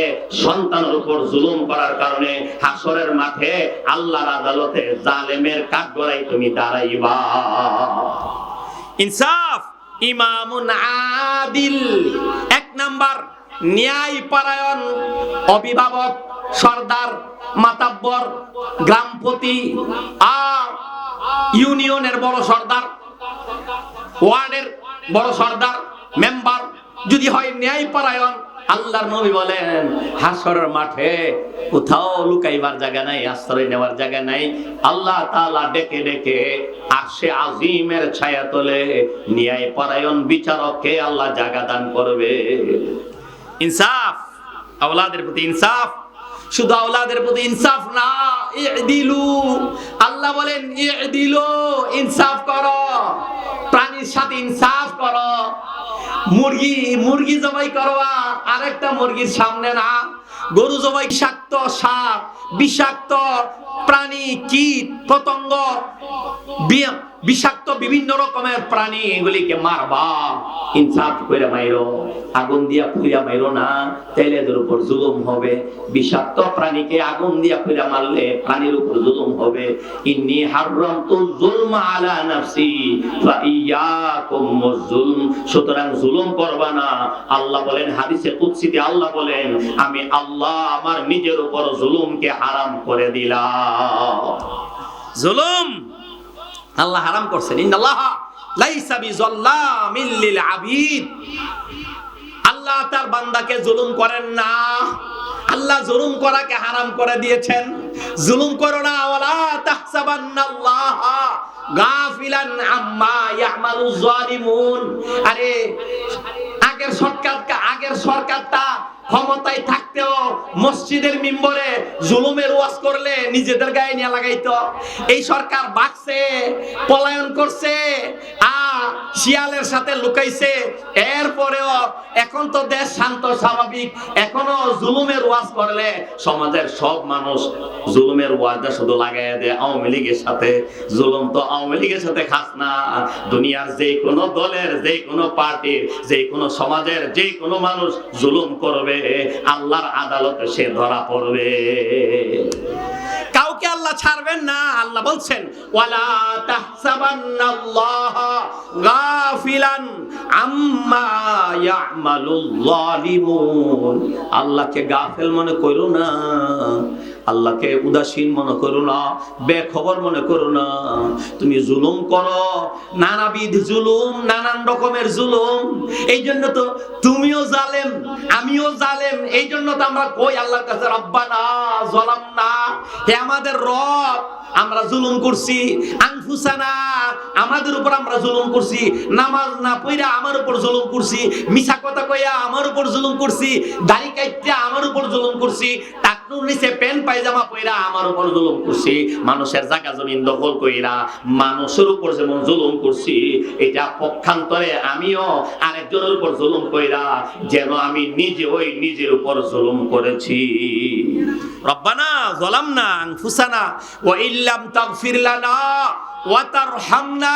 সন্তানের উপর জুলুম করার কারণে হাসরের মাঠে আল্লাহর আদালতে জালেমের কাঠগড়ায় তুমি দাঁড়াইবা। ইনসাফ, ইমামুন আদিল, 1 নাম্বার ন্যায় পরায়ণ অভিভাবক, সরদার, মাতাব্বর, গ্রামপতি, ইউনিয়নের বড় সরদার, ওয়ার্ডের বড় সরদার, মেম্বার যদি হয় ন্যায় পরায়ণ, আল্লাহর নবী বলেন হাসরের মাঠে কোথাও লুকাইবার জায়গা নাই, আশ্রয় নেওয়ার জায়গা নাই। আল্লাহ তাআলা ডেকে ডেকে আরশে আজিমের ছায়াতলে ন্যায় পরায়ণ বিচারককে আল্লাহ জায়গা দান করবে। ইনসাফ, আওলাদের প্রতি ইনসাফ, শুধু আওলাদের প্রতি ইনসাফ না, ইদিলু, আল্লাহ বলেন ইদিলু, ইনসাফ করো, প্রাণীর সাথে ইনসাফ করো। মুরগি জবাই করো, আরেকটা মুরগির সামনে না। গরু জবাই, বিষাক্ত সাপ, বিষাক্ত প্রাণী, কীট পতঙ্গ, বিষাক্ত বিভিন্ন রকমের প্রাণী, এগুলিকে মারবা, ইনসাফ করে মাইরো। আগুন দিয়া পুড়িয়া মাইরো না, তাইলে এদের উপর জুলুম হবে। বিষাক্ত প্রাণীকে আগুন দিয়া পুড়িয়া মারলে প্রাণীর উপর জুলুম হবে। ইন্নী হারামতু যুলমা আলা নাফসি ফা ইয়াকুম ওয়াজ-যুলম। সুতরাং জুলুম করবা না। আল্লাহ বলেন হাদিসে কুদসিতে, আল্লাহ বলেন আমি আল্লাহ আমার নিজের উপর জুলুমকে হারাম করে দিলাম। জুলুম আল্লাহ হারাম করছেন। ইন্নাল্লাহা লাইসা বিযাল্লামিল লিল আবিদ। আল্লাহ তার বান্দাকে জুলুম করেন না। আল্লাহ জুলুম করাকে হারাম করে দিয়েছেন। জুলুম করো না। ওয়ালা তাহসাবান্নাল্লাহা গাফিলান আম্মা ইয়ামালুজ জালিমুন। আরে আগের সরকারটা ক্ষমতায় থাকতেও মসজিদের মিম্বরে জুলুমের ওয়াজ করলে নিজেদের গায়ে নিয়ে লাগাইতো। এই সরকার বাকছে, পলায়ন করছে, শিয়ালের সাথে লুকাইছে, এরপরেও এখন এখন তো দেশ শান্ত স্বাভাবিক, এখনো জুলুমের ওয়াজ করলে সমাজের সব মানুষ জুলুমের ওয়াজটা শুধু লাগাইয়া দেয় আওয়ামী লীগের সাথে। জুলুম তো আওয়ামী লীগের সাথে খাস না, দুনিয়ার যে কোনো দলের, যে কোনো পার্টির, যে কোনো সমাজের যে কোনো মানুষ জুলুম করবে, আল্লাহর আদালতে সে ধরা পড়বে। কাউকে আল্লাহ ছাড়বেন না। আল্লাহ বলছেন ওয়ালা তাহসাবান্নাল্লাহা গাফিলান আম্মা ইয়ামালুল যালিমুন। আল্লাহকে গাফেল মনে করো না, আল্লাহকে উদাসীন মনে করো না, বেখবর মনে করো না। তুমি জুলুম করো, নানাবিধ জুলুম, নানান রকমের জুলুম। এই জন্য তো তুমিও জালেম, আমিও জালেম। এই জন্য তো আমরা কই আল্লাহর কাছে রব্বানা যালামনা, হে আমাদের রব আমরা জুলুম করছি, আনফুসানা আমাদের উপর আমরা জুলুম করছি, নামাজ না পড়া আমার উপর জুলুম করছি, মিছা কথা কইয়া আমার উপর জুলুম করছি, দাড়ি কাইটা আমার উপর জুলুম করছি, টাকনুর নিচে প্যান্ট পায়জামা পইরা আমার উপর জুলুম করছি, মানুষের জায়গা জমিন দখল কইরা মানুষের উপর যেমন জুলুম করছি, এটা পক্ষান্তরে আমিও আরেকজনের উপর জুলুম কইরা যেন আমি নিজে ওই নিজের উপর জুলুম করেছি। রব্বানা যালামনা আনফুসানা ওয়া ইল্লাম তাগফির লানা ওয়া তারহামনা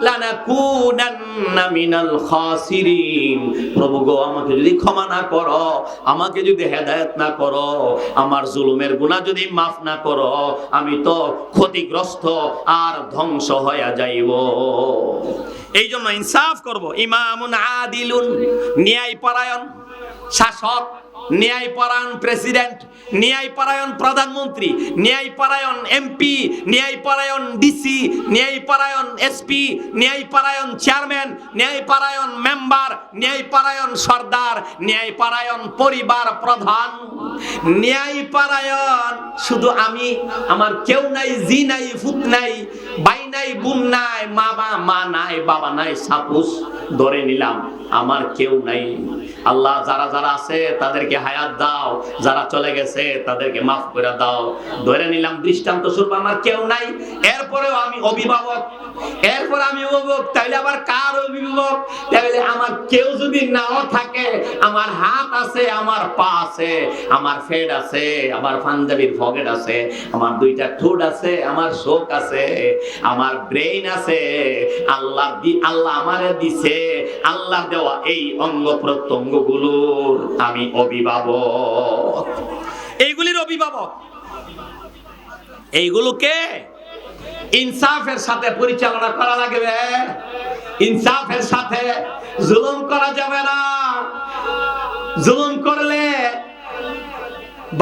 লানাকুনান্না মিনাল খাসিরিন। প্রভু গো, আমাকে যদি ক্ষমা না করো, আমাকে যদি হেদায়েত না করো, আমার জুলুমের গুনাহ যদি মাফ না করো, আমি তো ক্ষতিগ্রস্ত আর ধ্বংস হয়ে যাইব। এই জন্য ইনসাফ করব। ইমামুন আদিলুন, ন্যায়পরায়ণ শাসক, ন্যায়পরায়ণ প্রেসিডেন্ট, ন্যায়পরায়ণ প্রধানমন্ত্রী, ন্যায়পরায়ণ এমপি, ন্যায়পরায়ণ ডিসি, ন্যায়পরায়ণ এসপি, ন্যায়পরায়ণ চেয়ারম্যান, ন্যায়পরায়ণ মেম্বার, ন্যায়পরায়ণ সর্দার, ন্যায়পরায়ণ পরিবার প্রধান। ন্যায়পরায়ণ শুধু আমি, আমার কেউ নাই, জি নাই, ফুত নাই, ভাই নাই, বোন নাই, মা নাই, বাবা নাই, সাপুস ধরে নিলাম আমার কেউ নাই। আল্লাহ যারা যারা আছে তাদেরকে হায়াত দাও, যারা চলে গেছে তাদেরকে মাফ করে দাও। ধরে নিলাম দৃষ্টান্ত স্বরূপ আমার কেউ নাই, এরপরেও আমি অভিভাবক, এরপর আমি অভিভাবক, তাইলে আবার কার অভিভাবক? তাইলে আমার কেউ যদি নাও থাকে, আমার হাত আছে, আমার পা আছে, আমার ফেড আছে, আমার পাঞ্জাবির পকেট আছে, আমার দুইটা ঠোঁট আছে, আমার চোখ আছে, আমার ব্রেইন আছে, আল্লাহ আমারে দিছে, আল্লাহ দেওয়া এই অঙ্গ প্রত্যঙ্গ গুলোর আমি অভিভাবক, এইগুলির অভিভাবক। এইগুলোকে ইনসাফের সাথে পরিচালনা করা লাগবে, ইনসাফের সাথে। জুলুম করা যাবে না, জুলুম করলে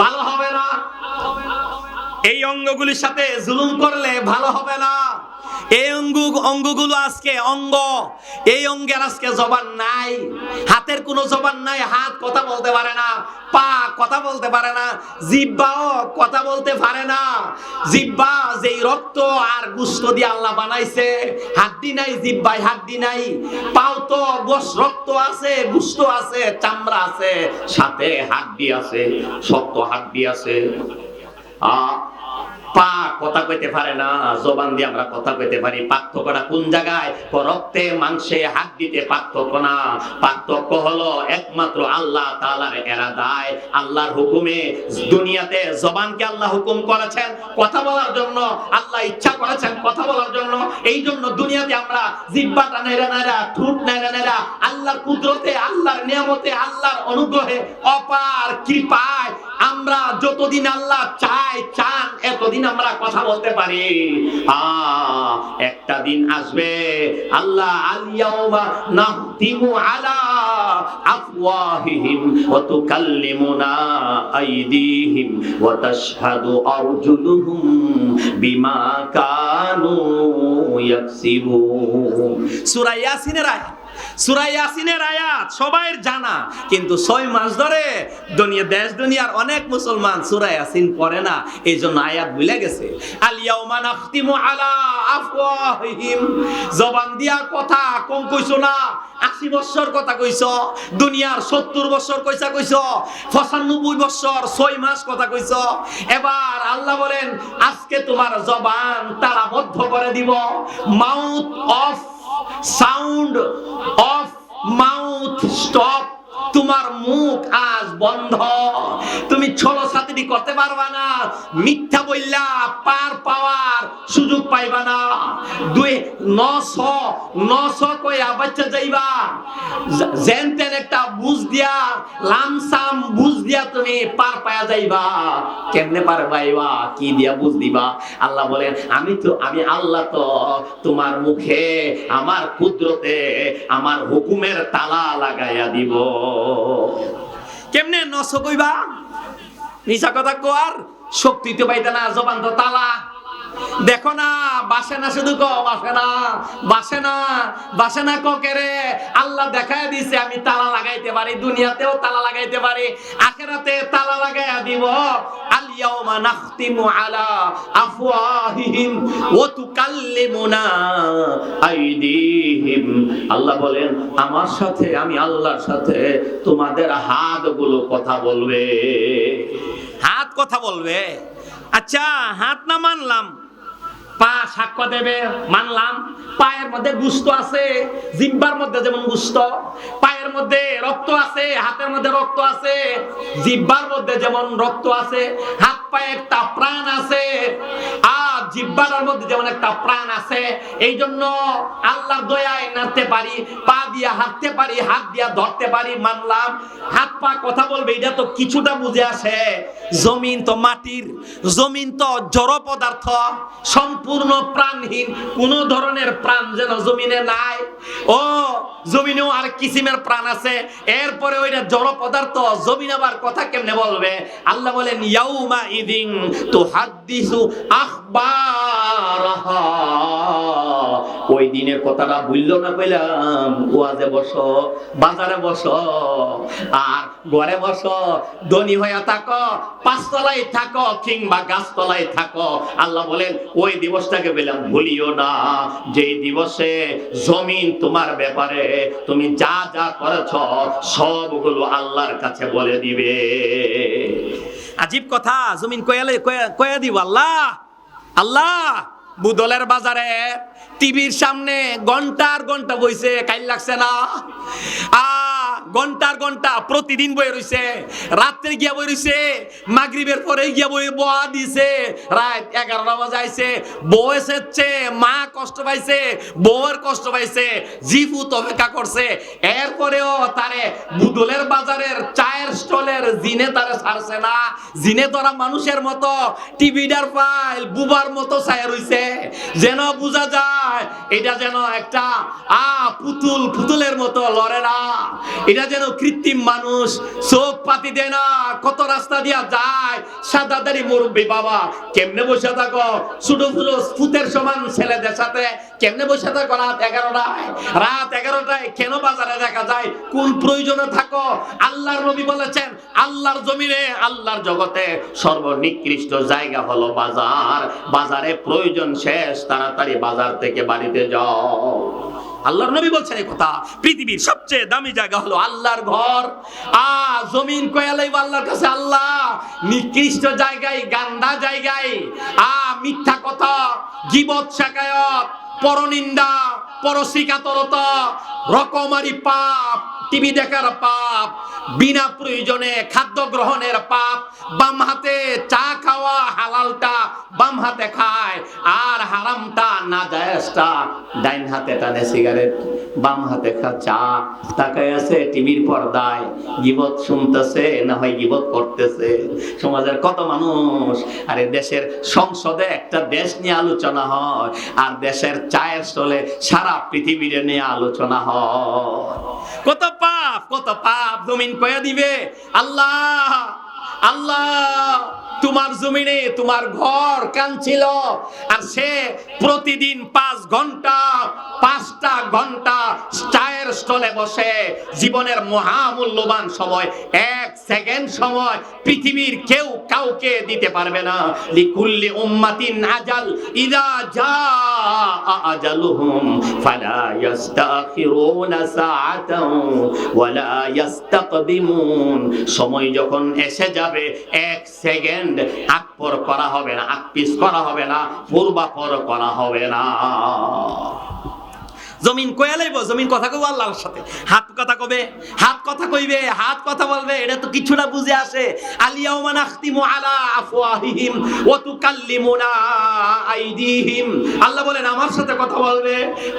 ভালো হবে না। এই অঙ্গগুলির সাথে জুলুম করলে ভালো হবে না। এই অঙ্গগুলো আজকে অঙ্গ, এই অঙ্গের আজকে জবান নাই, হাতের কোনো জবান নাই, হাত কথা বলতে পারে না, পা কথা বলতে পারে না, জিহ্বাও কথা বলতে পারে না। জিহ্বা যেই রক্ত আর গোশত দিয়ে আল্লাহ বানাইছে, হাড্ডি নাই জিহ্বায়, হাড্ডি নাই। পাও তো গোশ রক্ত আছে, গোশত আছে, চামড়া আছে, সাথে হাড্ডি আছে, শক্ত হাড্ডি আছে। পা কথা কইতে পারে না, জবান দিয়ে আমরা কথা কইতে পারি। পার্থক্যটা কোন জায়গায়? রক্তে মাংসে হাড্ডিতে পার্থক্য না। পার্থক্য হলো একমাত্র আল্লাহ তাআলার ইরাদায়, আল্লাহর হুকুমে। দুনিয়াতে জবানকে আল্লাহ হুকুম করেছেন কথা বলার জন্য, আল্লাহ ইচ্ছা করেছেন কথা বলার জন্য। এই জন্য দুনিয়াতে আমরা জিহ্বাটা নেড়ে নেড়ে, ঠোঁট নেড়ে নেড়ে আল্লাহর কুদরতে, আল্লাহর নিয়ামতে, আল্লাহর অনুগ্রহে, অপার কৃপায় আমরা যতদিন আল্লাহ চান এতদিন আমরা কথা বলতে পারি। একটা দিন আসবে আল্লাহ আল-ইয়াওমা নাখতিমু আলা আফওয়াহিহিম ওয়া তুকাল্লিমুনা আইদিহিম ওয়া তাশহাদু আরজুলুহুম বিমা কানু ইয়াকসিবুন। সূরা ইয়াসিনের আয়াত, সূরা ইয়াসিনের আয়াত সবাইয়ের জানা, কিন্তু 6 মাস ধরে দেশ দুনিয়ার অনেক মুসলমান সূরা ইয়াসিন পড়ে না, এই জন্য আয়াত ভুলে গেছে। আল ইয়াউমা নাখতিমু আলা আফওয়াহিহিম, জবান দিয়া কথা কম কইছো না, 80 বছর কথা কইছো, দুনিয়ার 70 বছর কইছো, 95 বছর 6 মাস কথা কইছো। এবার আল্লাহ বলেন আজকে তোমার জবান তালাবদ্ধ করে দিব। Mouth of, sound of, mouth stop, তোমার মুখ আজ বন্ধ, তুমি ছলো ছাত্রী করতে পারবা না, মিথ্যা বললা পার পাওয়ার সুযোগ পাইবা না। 900 কইয়া বাচ্চা যাইবা, যেন তেন একটা বুঝ দিয়া, লামসাম বুঝ দিয়া তুমি পার পায়া যাইবা। কেমনে পার পাইবা? কি দিয়া বুঝ দিবা? আল্লাহ বলেন আমি আল্লাহ তো তোমার মুখে আমার কুদরতে আমার হুকুমের তালা লাগাইয়া দিব। কেমনে 900 কইবা? মিছা কথা কোয়ার শক্তি তো পাইতে না, জবান তো তালা। দেখো না, বাসে না, শুধু কো বাসে না কেরে। আল্লাহ দেখায় দিছে আমি তালা লাগাইতে পারি, দুনিয়াতেও তালা লাগাইতে পারি, আখিরাতে তালা লাগাইয়া দিব। আল ইয়াউমা নাখতিমু আলা আফওয়াহিহিম ওয়া তুকাল্লিমুনা আইদিহিম। আল্লাহ বলেন আমার সাথে, আমি আল্লাহর সাথে তোমাদের হাতগুলো কথা বলবে। হাত কথা বলবে। আচ্ছা, হাত না মানলাম, পা সাক্ষ্য দেবে, মানলাম। পায়ের মধ্যে গোশত আছে, জিহ্বার মধ্যে যেমন গোশত, পায়ের মধ্যে রক্ত আছে, হাতের মধ্যে রক্ত আছে, জিহ্বার মধ্যে যেমন রক্ত আছে, হাত পায়ে একটা প্রাণ আছে, আর জিহ্বার মধ্যে যেমন একটা প্রাণ আছে। এই জন্য আল্লাহর দয়ায় নাড়তে পারি, পা দিয়া হাঁটতে পারি, হাত দিয়া ধরতে পারি, মানলাম। হাত পা কথা বলবে, এটা তো কিছুটা বুঝে আসে। জমিন তো মাটির, জমিন তো জড় পদার্থ, সম্পূর্ণ প্রাণহীন, কোন ধরনের প্রাণ যেন জমিনে নাই। ও জমিনেও আর কিসিমের প্রাণ আছে, এরপরে ওইটা জড় পদার্থ, জমিন আবার কথা কেমনে বলবে? আল্লাহ বলেন ইয়াউমা ইদিন তুহাদ্দিসু আখবারাহা। ওই দিনের কথাটা ভুললো না কইলাম। ওয়াজে বসো, বাজারে বসো, আর ঘরে বসো, ধনী হইয়া থাকো, পাঁচতলায় থাকো কিংবা গাছতলায় থাকো, আল্লাহ বলেন ওই দিবসটাকে বললাম ভুলিও না, যে দিবসে জমিন তোমার ব্যাপারে তুমি যা যা করেছ সবগুলো আল্লাহর কাছে বলে দিবে। আজীব কথা, জমিন কয়া দিব আল্লাহ। বুদলের বাজারে টিভির সামনে ঘন্টার ঘন্টা বইছে, কাইল লাগছে না? ঘন্টার ঘন্টা প্রতিদিন বই রইছে, রাত্রে গিয়া বই রইছে, মাগরিবের পরে গিয়া বই বোয়া দিছে, রাত 11টা বাজাইছে, বউ এসেছে, মা কষ্ট পাইছে, বউয়ের কষ্ট পাইছে, জিফু অপেক্ষা করছে, এরপরেও তারে বুদলের বাজারের চায়ের স্টলের জিনে তারে ছাড়ছে না। জিনে ধরা মানুষের মতো টিভিটার ফাইল বুবার মতো ছায়া রইছে, যেন বোঝা যায় এটা যেন একটা পুতুলের মতো লড়ে না, এটা যেন কৃত্রিম মানুষ, চোখ পাতি দেয় না। কত রাস্তা দিয়া যায়, সাদাদারি মুরব্বী বাবা, কেমনে বসে থাকো ছোট ছোট ফুতের সমান ছেলেদের সাথে, কেমনে বসে থাকো রাত 11টায় কেন বাজারে দেখা যায়? কোন প্রয়োজনে থাকো? আল্লাহর নবী বলেছেন আল্লাহর জমিনে, আল্লাহর জগতে সর্বনিকৃষ্ট জায়গা হলো বাজার। বাজারে প্রয়োজন শেষ, তাড়াতাড়ি বাজার থেকে বাড়িতে যাও। আল্লাহর নবী বলছেন এই কথা। পৃথিবীর সবচেয়ে দামি জায়গা হলো আল্লাহর ঘর। জমিন কয়ালাই আল্লাহর কাছে, আল্লাহ নিকৃষ্ট জায়গায়, গান্দা জায়গায় মিথ্যা কথা, গীবত, শাকায়াত, পরনিন্দা, পরশিকাতরতা, রকমারি পাপ, টিভি দেখার পাপ, বিনা প্রয়োজনে খাদ্য গ্রহণের পাপ, বাম হাতে চা খাওয়া, হালালটা বাম হাতে খায়, আর হারামটা নাজায়েজটা ডাইন হাতে টানে সিগারেট, বাম হাতে খা চা, তাকায় আছে টিভির পর্দায়, গীবত শুনতেছে না হয় গীবত করতেছে। সমাজের কত মানুষ, আরে দেশের সংসদে একটা দেশ নিয়ে আলোচনা হয়, আর দেশের চায়ের স্টলে সারা পৃথিবীর নিয়ে আলোচনা হয়। কত পাপ জমিন কয়া দিবে। আল্লাহ তোমার জমিনে তোমার ঘর কাঁদছিল, আর সে প্রতিদিন 5টা ঘন্টা চায়ের স্টলে বসে জীবনের মহামূল্যবান সময়, 1 সেকেন্ড সময় পৃথিবীর কেউ কাউকে দিতে পারবে না। লিকুল্লি উম্মাতিন আজাল, ইযা জাআ আজালুহুম ফালা ইস্তাখিরুনা সাআতাও ওয়ালা ইস্তাকদিমুন। সময় যখন এসে যাবে 1 সেকেন্ড আকপর করা হবে না, আকপিস করা হবে না, পূর্বাপর করা হবে না। জমিন কয়া লাইব, জমিন কথা কইব আল্লাহর সাথে। হাত কথা কবে, হাত কথা কইবে, হাত কথা বলবে, এটা তো কিছুটা বুঝে আসে। আলিয়াউমা নাখতিমু আলা আফওয়াহিহিম ওয়া তুকাল্লিমুনা আইদিহিম। আল্লাহ বলেন আমার সাথে কথা বলবে,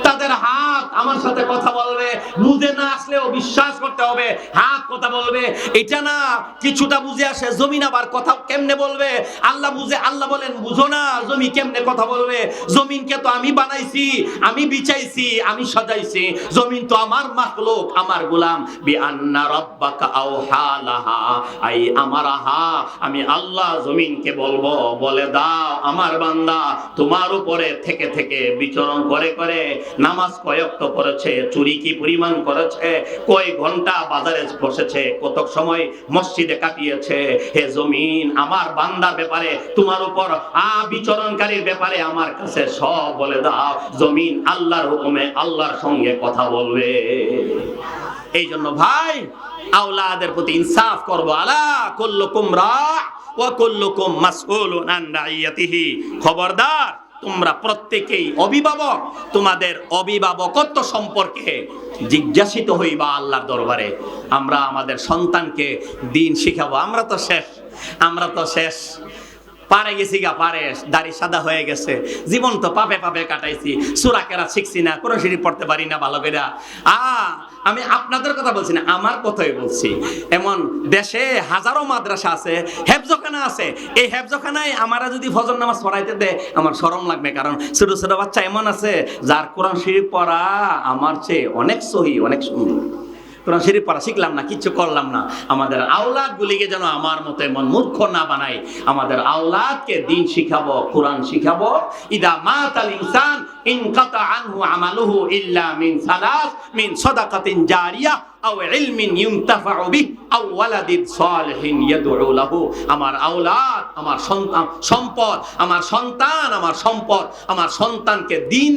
তাদের হাত আমার সাথে কথা বলবে। বুঝে না আসলেও বিশ্বাস করতে হবে, হাত কথা বলবে। এটা না কিছুটা বুঝে আসে, জমিন আবার কথা কেমনে বলবে আল্লাহ বুঝে। আল্লাহ বলেন বুঝো না জমি কেমনে কথা বলবে? জমিনকে তো আমি বানাইছি, আমি বিছাইছি, আমি সাজাইছি। জমিন তো আমার মাখলুক, আমার গোলাম। বিআন্না রাব্বাকা আওহা লাহা, আই আমারাহা, আমি আল্লাহ জমিনকে বলবো, বলে দাও আমার বান্দা তোমার উপরে থেকে থেকে বিচরণ করে করে নামাজ কয় ওয়াক্ত পড়েছে, চুরি কি পরিমাণ করেছে, কয় ঘন্টা বাজারে বসেছে, কত সময় মসজিদে কাটিয়েছে। হে জমিন, আমার বান্দার ব্যাপারে, তোমার উপর বিচরণকারীর ব্যাপারে আমার কাছে সব বলে দাও। জমিন আল্লাহর হুকুমে আল্লাহর সঙ্গে কথা বলবে। এই জন্য ভাই আওলাদের প্রতি ইনসাফ করবো। আলা কুল্লুকুম রা ওয়া কুল্লুকুম মাসউলুন আন রাইয়াতিহি। খবরদার, তোমরা প্রত্যেকেই অভিভাবক, তোমাদের অভিভাবকত্ব সম্পর্কে জিজ্ঞাসিত হইবা আল্লাহর দরবারে। আমরা আমাদের সন্তানকে দিন শিখাবো। আমরা তো শেষ পারে গেছি গা, পারে দাড়ি সাদা হয়ে গেছে, জীবন তো পাপে পাপে কাটাইছি, সূরা কেরাত শিখছি না, কোরআন শরীফ পড়তে পারি না ভালো করে। আমি আপনাদের কথা বলছি না, আমার কথাই বলছি। এমন দেশে হাজারো মাদ্রাসা আছে, হেফজখানা আছে। এই হেফজখানায় আমারা যদি ফজর নামাজ পড়াইতে দেয় আমার শরম লাগবে, কারণ ছোট ছোট বাচ্চা এমন আছে যার কোরআন শরীফ পড়া আমার চেয়ে অনেক সহি, অনেক সুন্দর। কোরআন শরীফ পড়া শিখলাম না, কিচ্ছু করলাম না। আমাদের আওলাদ গুলিকে যেন আমার মতো এমন মূর্খ না বানাই। আমাদের আওলাদকে দিন শিখাবো, কোরআন শিখাবো। ইদা মাতাল ইনসান ইনকাতা আনহু আমালুহু ইল্লা মিন সালাস, মিন সাদাকাতিন জারিয়া আও ইলমিন ইউনতাফাউ বিহি আও ওয়ালাদিন সালিহিন ইয়াদউ লাহু। আমার আওলাদ আমার সন্তান সম্পদ, আমার সন্তান আমার সম্পদ। আমার সন্তানকে দিন